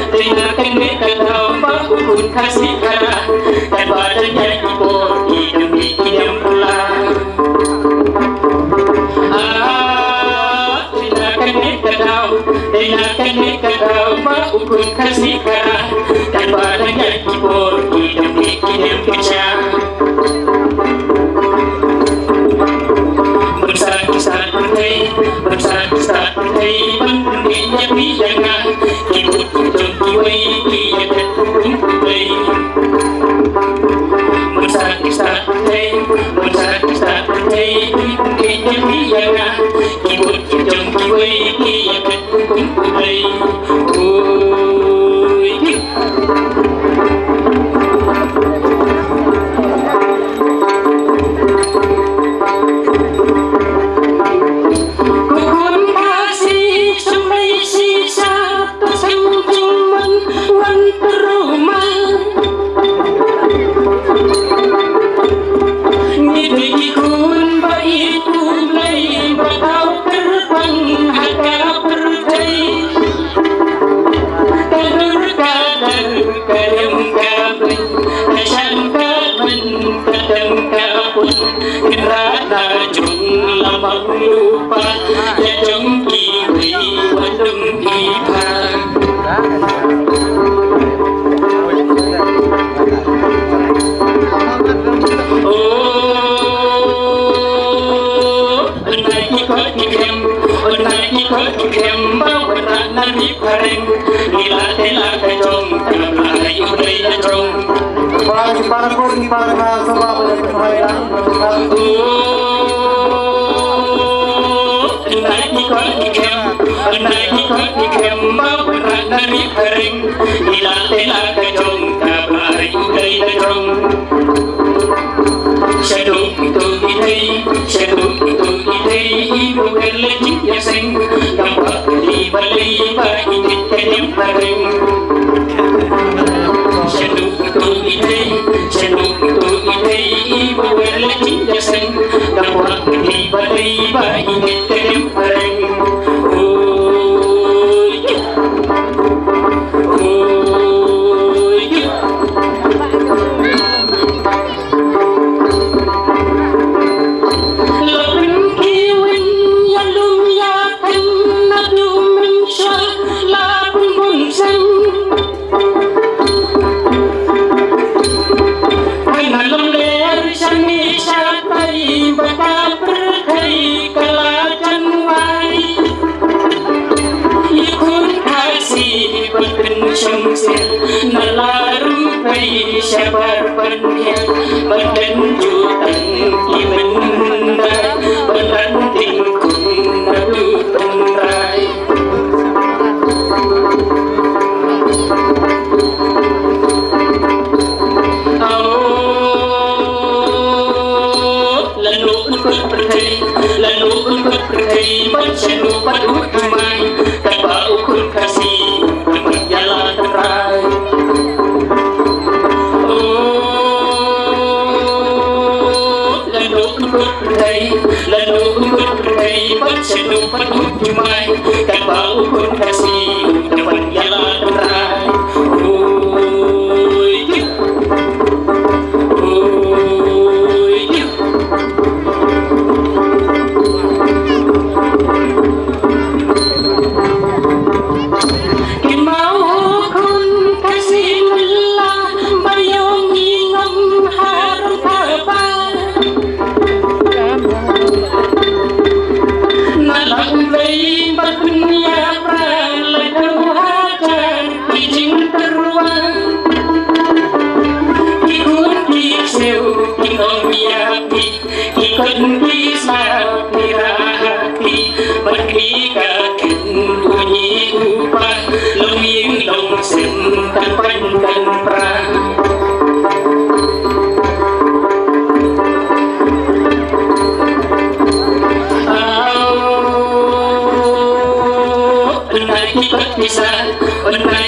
Dengarkan mereka tahu bahu pun kasih kalah dan badannya ibor demi idam pula. Dengarkan mereka tahu bahu pun kasih kalah dan badannya ibor demi idam pecah. Bersakit-sakit berhenti mendunia bidangan kibut hidung kiwai ia ketukum kubai. Bersakit-sakit berhenti mendunia bidangan kibut hidung kiwai ia ketukum kubai. Lupa ya jom kiwi wadum ipa. Oh, naik ikut kem bawa nari pareng nila tela kacong kamai udai kacong. Bagi para pun di para sebab berkaitan. Naik ikut kem bawa nari pareng nila tela kacong kamai udai kacong. Shadow itu ibu berlejit ya seng nampak liba ingin kenyam pareng. Shadow itu ibu berlejit ya seng nampak liba ingin kenyam pareng. Nalarum pai syabar panjang berdenjutan imenda berlanting kun nadu tungrai. Lalu ikut pergi baca lupa dumai tanpa ukur kasih berjalan terai. Lalu ikut pergi baca lupa dumai tanpa ukur kasih berjalan terai.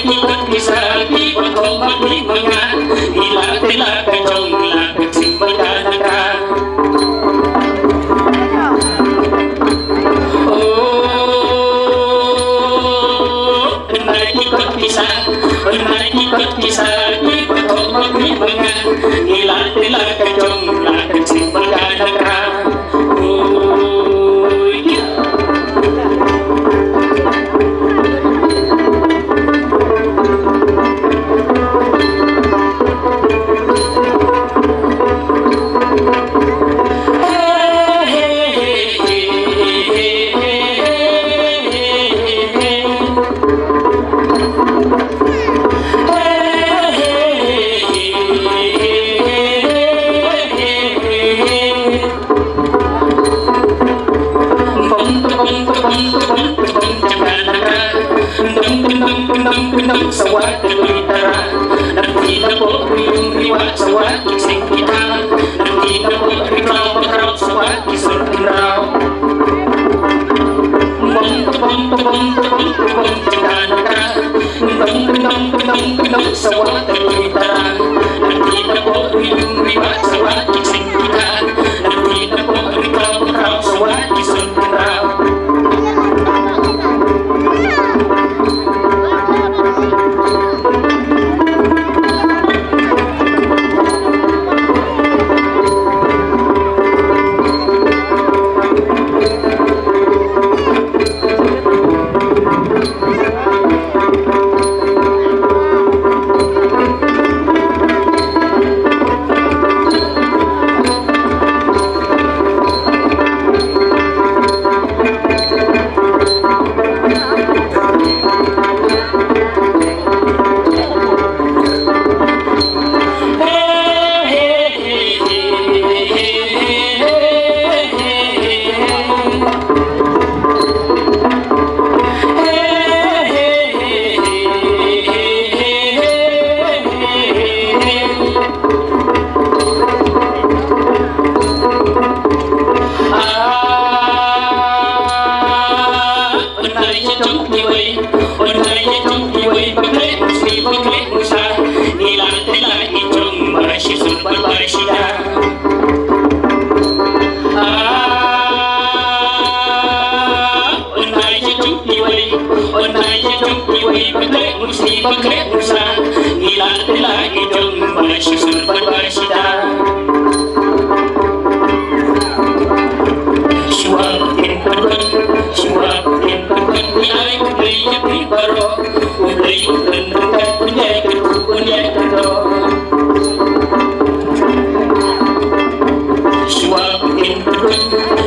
Ikut bisa di berkomak di mengat hilang telah kacung lah kecil berkata. Oh, ikut bisa Gunung sawat terlitara Nanti nabok riung riwat sawat Sing kita Nanti nabok riklau bakarau sawat Isun tinrau Bom cendana Gunung sawat terlitara Nanti nabok riung riwat sawat Sing kita Nanti nabok riklau bakarau sawat Isun tinrau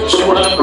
Suap